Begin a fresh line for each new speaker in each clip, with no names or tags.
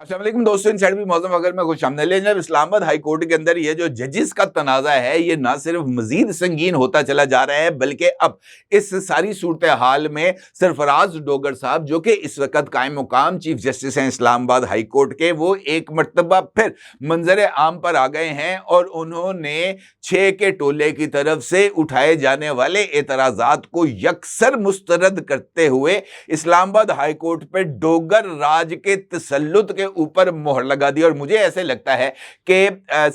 अस्सलाम वालेकुम दोस्तों, इनसाइड भी मौसम वगैरह में खुश आमदीद। लेकिन इस्लामाबाद हाई कोर्ट के अंदर ये जो जजेस का तनाज़ा है ये ना सिर्फ मजीद संगीन होता चला जा रहा है, बल्कि अब इस सारी सूरत हाल में सरफराज डोगर साहब जो कि इस वक्त कायम मुकाम चीफ जस्टिस हैं इस्लामाबाद हाई कोर्ट के, वो एक मरतबा फिर मंजर आम पर आ गए हैं और उन्होंने 6 के टोले की तरफ से उठाए जाने वाले एतराज़ात को यकसर मुस्तरद करते हुए इस्लामाबाद हाई कोर्ट पर डोगर राज के तसल्लुत के ऊपर मोहर लगा दी। और मुझे ऐसे लगता है कि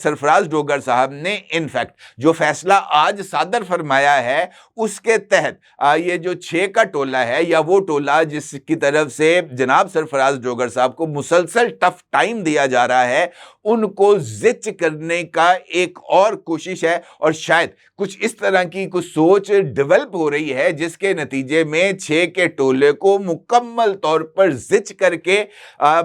सरफराज डोगर साहब ने इनफैक्ट जो फैसला आज सादर फरमाया है उसके तहत ये जो 6 का टोला है या वो टोला जिसकी तरफ से जनाब सरफराज डोगर साहब को मुसलसल टफ टाइम दिया जा रहा है, उनको जिच करने का एक और कोशिश है और शायद कुछ इस तरह की कुछ सोच डेवलप हो रही है जिसके नतीजे में 6 के टोले को मुकम्मल तौर पर जिच करके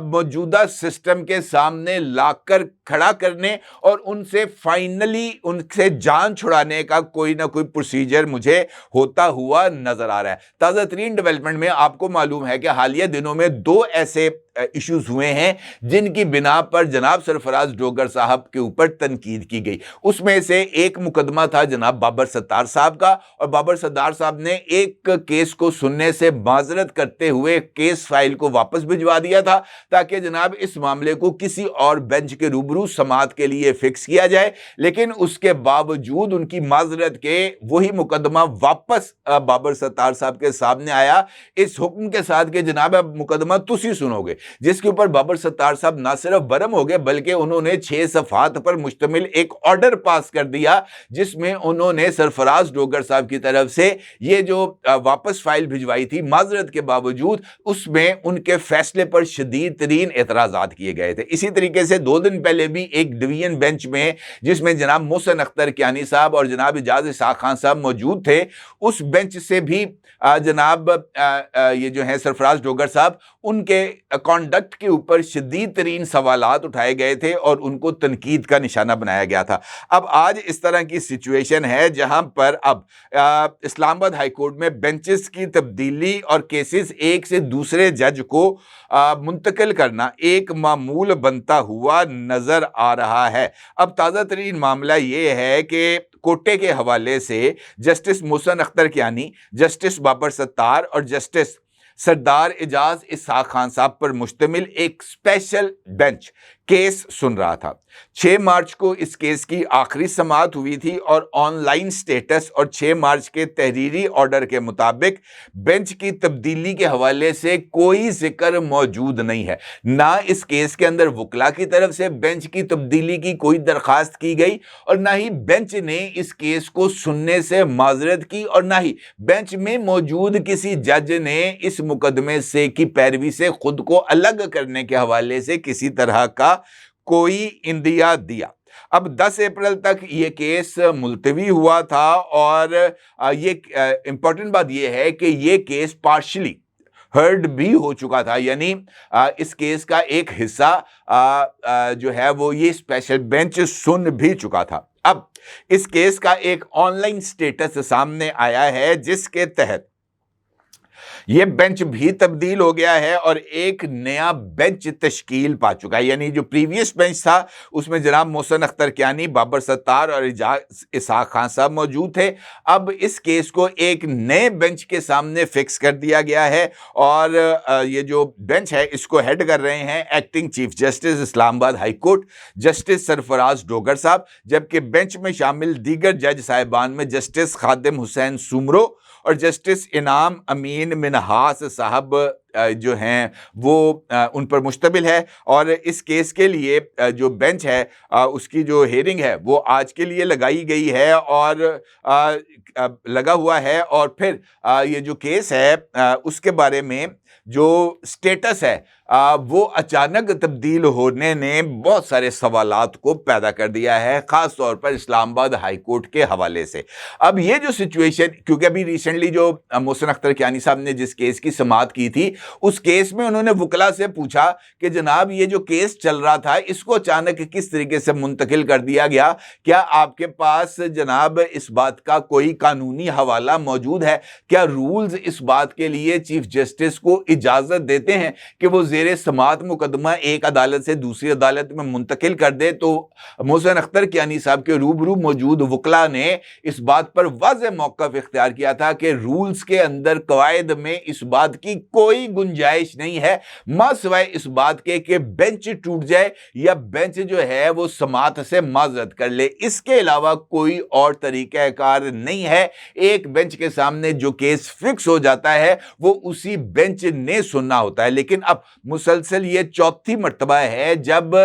मौजूदा सिस्टम के सामने लाकर खड़ा करने और उनसे फाइनली उनसे जान छुड़ाने का कोई ना कोई प्रोसीजर मुझे होता हुआ नजर आ रहा है। ताज़ा तरीन डेवलपमेंट में आपको मालूम है कि हालिया दिनों में 2 ऐसे इश्यूज हुए हैं जिनकी बिना पर जनाब सरफराज डोगर साहब के ऊपर तनकीद की गई। उसमें से एक मुकदमा था जनाब बाबर सत्तार साहब का, और बाबर सत्तार साहब ने एक केस को सुनने से माजरत करते हुए केस फाइल को वापस भिजवा दिया था ताकि जनाब इस मामले को किसी और बेंच के रूबरू समाअत के लिए फिक्स किया जाए। लेकिन उसके बावजूद उनकी माजरत के वही मुकदमा वापस बाबर सत्तार साहब के सामने आया इस हुक्म के साथ कि जनाब अब मुकदमा तुसी सुनोगे, जिसके ऊपर बाबर सत्तार साहब ना सिर्फ बरम हो गए बल्कि उन्होंने 6 सफ़ात पर मुश्तमिल एक ऑर्डर पास कर दिया जिसमें उन्होंने सरफराज डोगर साहब की तरफ से ये जो वापस फाइल भिजवाई थी माजरत के बावजूद, उसमें उनके फैसले पर शदीद तरीन एतराज़ात किए गए थे। इसी तरीके से 2 दिन पहले भी एक डिवीजन बेंच में जिसमें जनाब मोहसिन अख्तर कियानी साहब और जनाब इजाज इसाक खान साहब मौजूद थे, उस बेंच से भी जनाब ये जो है सरफराज डोगर साहब उनके कॉन्डक्ट के ऊपर शदीद तरीन सवालात उठाए गए थे और उनको तनकीद का निशाना बनाया गया था। अब आज इस तरह की सिचुएशन है जहां पर अब इस्लामाबाद हाई कोर्ट में बेंचेस की तब्दीली और केसेस एक से दूसरे जज को मुंतकिल करना एक मामूल बनता हुआ नजर आ रहा है। अब ताज़ा तरीन मामला ये है कि कोटे के हवाले से जस्टिस मोहसिन अख्तर कियानी, जस्टिस बाबर सत्तार और जस्टिस सरदार इजाज इसाक खान साहब पर मुश्तमिल एक स्पेशल बेंच केस सुन रहा था। 6 मार्च को इस केस की आखिरी समाअत हुई थी और ऑनलाइन स्टेटस और 6 मार्च के तहरीरी ऑर्डर के मुताबिक बेंच की तब्दीली के हवाले से कोई जिक्र मौजूद नहीं है। ना इस केस के अंदर वकला की तरफ से बेंच की तब्दीली की कोई दरख्वास्त की गई और ना ही बेंच ने इस केस को सुनने से माजरत की और ना ही बेंच में मौजूद किसी जज ने इस मुकदमे से की पैरवी से खुद को अलग करने के हवाले से किसी तरह का कोई इंदिया दिया। अब 10 अप्रैल तक ये केस मुलतवी हुआ था और ये इंपॉर्टेंट बात ये है कि ये केस पार्शली हर्ड भी हो चुका था, यानी इस केस का एक हिस्सा जो है वो ये स्पेशल बेंच सुन भी चुका था। अब इस केस का एक ऑनलाइन स्टेटस सामने आया है जिसके तहत यह बेंच भी तब्दील हो गया है और एक नया बेंच तश्कील पा चुका है। यानी जो प्रीवियस बेंच था उसमें जनाब मोहसिन अख्तर कियानी, बाबर सत्तार और इजाज इसाक खान साहब मौजूद थे। अब इस केस को एक नए बेंच के सामने फिक्स कर दिया गया है और ये जो बेंच है इसको हेड कर रहे हैं acting chief justice Islamabad high court justice Sarfaraz Dogar साहब, जबकि बेंच में शामिल दीगर जज साहिबान में जस्टिस खादिम हुसैन सुमरो और जस्टिस इनाम अमीन मिनहास साहब जो हैं वो उन पर मुश्तमिल है। और इस केस के लिए जो बेंच है उसकी जो हेयरिंग है वो आज के लिए लगाई गई है और लगा हुआ है। और फिर ये जो केस है उसके बारे में जो स्टेटस है वो अचानक तब्दील होने ने बहुत सारे सवालात को पैदा कर दिया है, ख़ास तौर पर इस्लामाबाद हाई कोर्ट के हवाले से। अब ये जो सिचुएशन, क्योंकि अभी रिसेंटली जो मोहसिन अख्तर कियानी साहब ने जिस केस की समाअत की थी उस केस में उन्होंने वकला से पूछा कि जनाब ये जो केस चल रहा था इसको अचानक किस तरीके से मुंतकिल कर दिया गया, क्या आपके पास जनाब इस बात का कोई कानूनी हवाला मौजूद है? क्या रूल्स इस बात के लिए चीफ जस्टिस को इजाजत देते हैं कि वो जेर समात मुकदमा एक अदालत से दूसरी अदालत में मुंतकिल कर दे? तो मोहसिन अख्तर कियानी साहब के रूबरू मौजूद वकला ने इस बात पर वाज़ेह मौक़िफ़ इख्तियार किया था कि रूल्स के अंदर कवायद में इस बात की कोई गुंजाइश नहीं है मा सिवाय इस बात के कि बेंच टूट जाए या बेंच जो है वो समात से माजरत कर ले, इसके अलावा कोई और तरीक़ाकार नहीं है। एक बेंच के सामने जो केस फिक्स हो जाता है वो उसी बेंच ने सुनना होता है। लेकिन अब मुसलसल ये चौथी मर्तबा है जब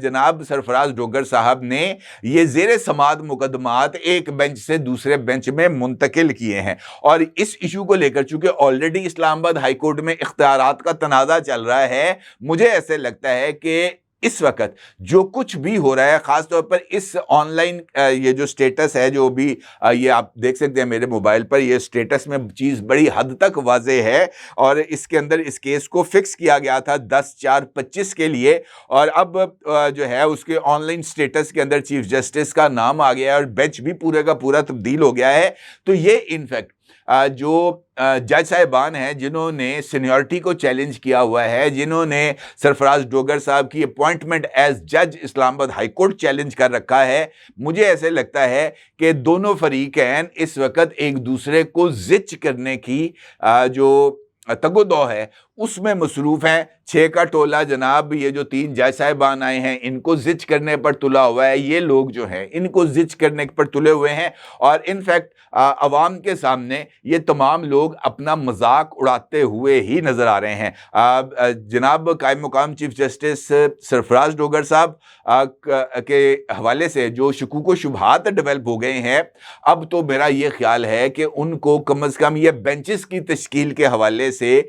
जनाब सरफराज डोगर साहब ने ये जेर समात मुकदमात एक बेंच से दूसरे बेंच में मुंतकिल किए हैं। और इस इशू को लेकर चूंकि ऑलरेडी इस्लामाबाद हाई कोर्ट में इख्तियारात का तनाज़ा चल रहा है, मुझे ऐसे लगता है कि इस वक्त जो कुछ भी हो रहा है, खासतौर पर इस ऑनलाइन ये जो स्टेटस है, जो भी ये आप देख सकते हैं मेरे मोबाइल पर, ये स्टेटस में चीज़ बड़ी हद तक वाज़ेह है और इसके अंदर इस केस को फिक्स किया गया था 10/4/25 के लिए और अब जो है उसके ऑनलाइन स्टेटस के अंदर चीफ जस्टिस का नाम आ गया है और बेंच भी पूरे का पूरा तब्दील हो गया है। तो ये इनफैक्ट जो जज साहिबान हैं जिन्होंने सीनियरिटी को चैलेंज किया हुआ है, जिन्होंने सरफराज डोगर साहब की अपॉइंटमेंट एज जज इस्लामाबाद हाई कोर्ट चैलेंज कर रखा है, मुझे ऐसे लगता है कि दोनों फरीकैन इस वक्त एक दूसरे को जिच करने की जो तगोदो है उसमें मसरूफ़ हैं। 6 का टोला जनाब ये जो 3 जज साहिबान आए हैं इनको जिच करने पर तुला हुआ है, ये लोग जो हैं इनको जिच करने पर तुले हुए हैं और इनफैक्ट अवाम के सामने ये तमाम लोग अपना मजाक उड़ाते हुए ही नज़र आ रहे हैं। जनाब कायम मुकाम चीफ जस्टिस सरफराज डोगर साहब के हवाले से जो शकूक व शुबहात डेवलप हो गए हैं, अब तो मेरा ये ख्याल है कि उनको कम अज़ कम ये बेंचेस की तश्कील के हवाले से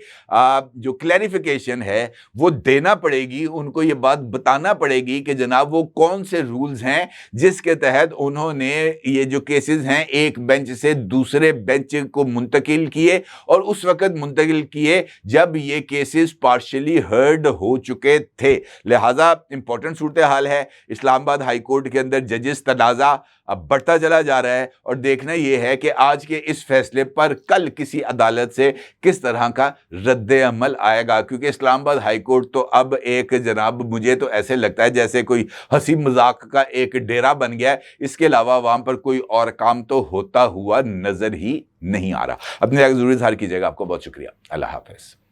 जो क्लैरिफिकेशन है वो देना पड़ेगी, उनको ये बात बताना पड़ेगी कि जनाब वो कौन से रूल्स हैं जिसके तहत उन्होंने ये जो केसेस हैं एक बेंच से दूसरे बेंच को मुंतकिल किए और उस वक्त मुंतकिल किए जब ये केसेस पार्शली हर्ड हो चुके थे। लिहाजा इंपॉर्टेंट सूरत हाल है। इस्लामाबाद हाई कोर्ट के अंदर जजेस तनाज़ा अब बढ़ता चला जा रहा है और देखना यह है कि आज के इस फैसले पर कल किसी अदालत से किस तरह का रद्द अमल आएगा, क्योंकि इस्लामाबाद हाई कोर्ट तो अब एक जनाब मुझे तो ऐसे लगता है जैसे कोई हंसी मजाक का एक डेरा बन गया है, इसके अलावा वहां पर कोई और काम तो होता हुआ नजर ही नहीं आ रहा। अपने जरूर इज़हार कीजिएगा। आपको बहुत शुक्रिया। अल्लाह हाफ़िज़।